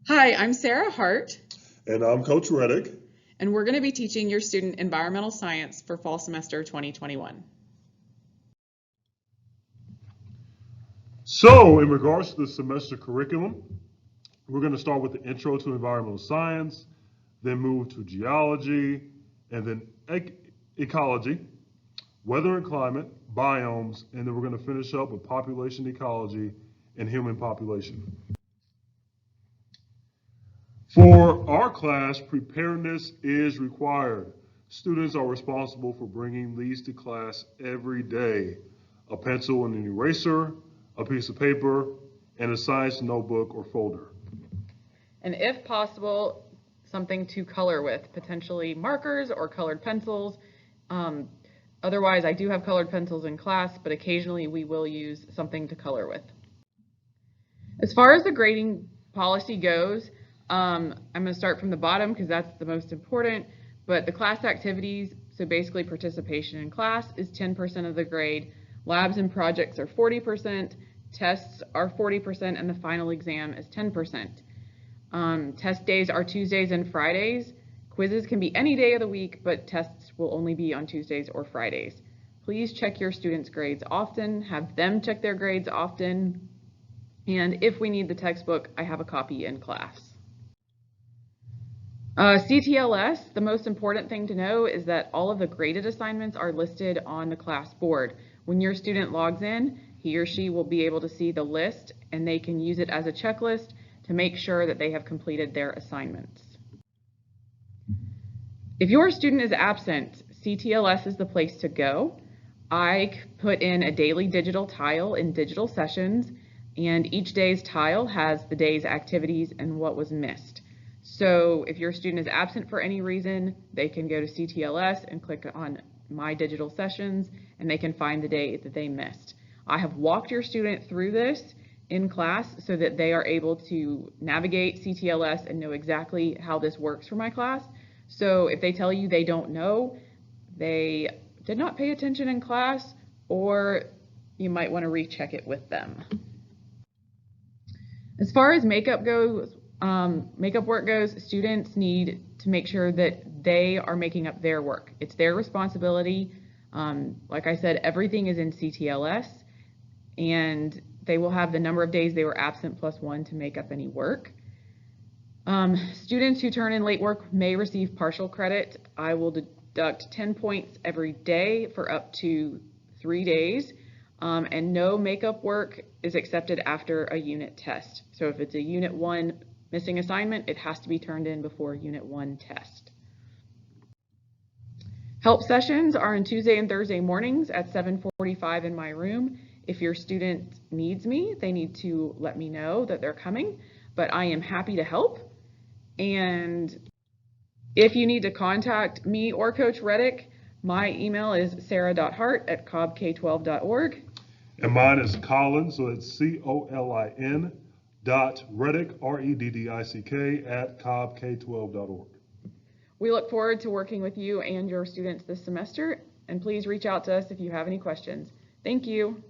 Hi, I'm Sarah Hart, And I'm Coach Reddick. and we're going to be teaching your student environmental science for fall semester 2021. So, in regards to the semester curriculum, we're going to start with the intro to environmental science, then move to geology, and then ecology, weather and climate, biomes, and then we're going to finish up with population ecology and human population. For our class, preparedness is required. Students are responsible for bringing these to class every day: a pencil and an eraser, a piece of paper, and a science notebook or folder. And if possible, something to color with, potentially markers or colored pencils. Otherwise, I do have colored pencils in class, but occasionally we will use something to color with. As far as the grading policy goes, I'm going to start from the bottom because that's the most important, but the class activities, so basically participation in class, is 10% of the grade. Labs and projects are 40%, tests are 40%, and the final exam is 10%. Test days are Tuesdays and Fridays. Quizzes can be any day of the week, but tests will only be on Tuesdays or Fridays. Please check your students' grades often, have them check their grades often, and if we need the textbook, I have a copy in class. CTLS, the most important thing to know is that all of the graded assignments are listed on the class board. When your student logs in, he or she will be able to see the list and they can use it as a checklist to make sure that they have completed their assignments. If your student is absent, CTLS is the place to go. I put in a daily digital tile in digital sessions, and each day's tile has the day's activities and what was missed. So if your student is absent for any reason, they can go to CTLS and click on My Digital Sessions, and they can find the day that they missed. I have walked your student through this in class so that they are able to navigate CTLS and know exactly how this works for my class. So if they tell you they don't know, they did not pay attention in class, or you might want to recheck it with them. As far as makeup work goes, students need to make sure that they are making up their work. It's their responsibility. Like I said, everything is in CTLS, and they will have the number of days they were absent plus 1 to make up any work. Students who turn in late work may receive partial credit. I will deduct 10 points every day for up to 3 days, and no makeup work is accepted after a unit test. So if it's a Unit 1 missing assignment, it has to be turned in before Unit 1 test. Help sessions are on Tuesday and Thursday mornings at 7:45 in my room. If your student needs me, they need to let me know that they're coming, but I am happy to help. And if you need to contact me or Coach Reddick, my email is sarah.hart@cobbk12.org. And mine is Colin, so it's COLIN Reddick, REDDICK, at cobbk12.org. We look forward to working with you and your students this semester, and please reach out to us if you have any questions. Thank you.